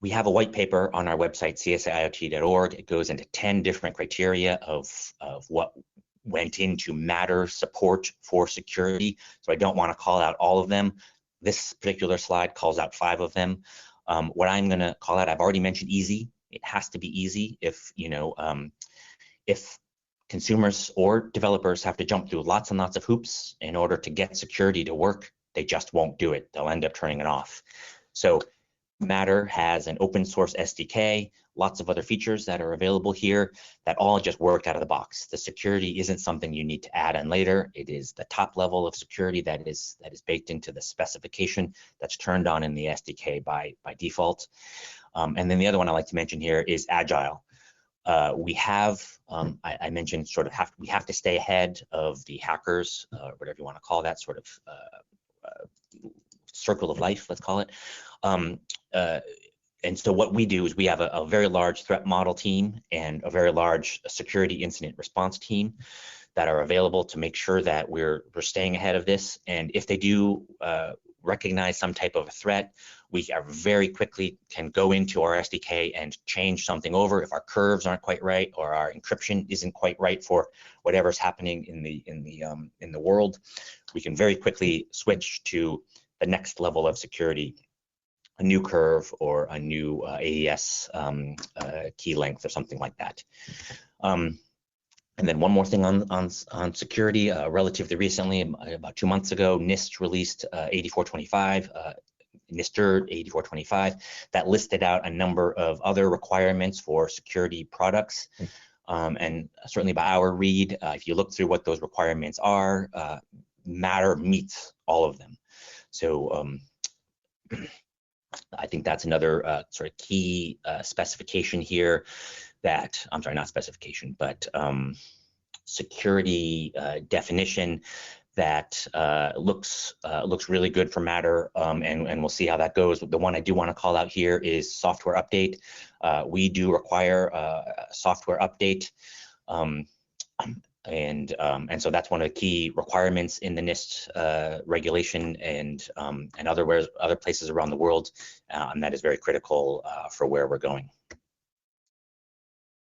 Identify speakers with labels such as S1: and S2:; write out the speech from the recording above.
S1: We have a white paper on our website, CSAIoT.org. It goes into 10 different criteria of what went into Matter support for security. So I don't want to call out all of them. This particular slide calls out 5 of them. What I'm going to call out, I've already mentioned easy. It has to be easy. If consumers or developers have to jump through lots and lots of hoops in order to get security to work, they just won't do it. They'll end up turning it off. So Matter has an open source SDK, lots of other features that are available here that all just work out of the box. The security isn't something you need to add in later. It is the top level of security that is baked into the specification that's turned on in the SDK by default. And then the other one I like to mention here is Agile. We have, I mentioned sort of we have to stay ahead of the hackers, whatever you want to call that sort of circle of life, let's call it. And so what we do is we have a very large threat model team and a very large security incident response team that are available to make sure that we're staying ahead of this. And if they do recognize some type of a threat, we are very quickly can go into our SDK and change something over if our curves aren't quite right or our encryption isn't quite right for whatever's happening in the world. We can very quickly switch to the next level of security, a new curve or a new AES key length or something like that. And then one more thing on security, relatively recently, about 2 months ago, NIST released 8425, NIST 8425, that listed out a number of other requirements for security products. And certainly by our read, if you look through what those requirements are, Matter meets all of them. So I think that's another sort of key specification here that, I'm sorry, not specification, but security definition that looks really good for Matter, and we'll see how that goes. The one I do want to call out here is software update. We do require a software update, and so that's one of the key requirements in the NIST regulation and other places around the world, and that is very critical for where we're going.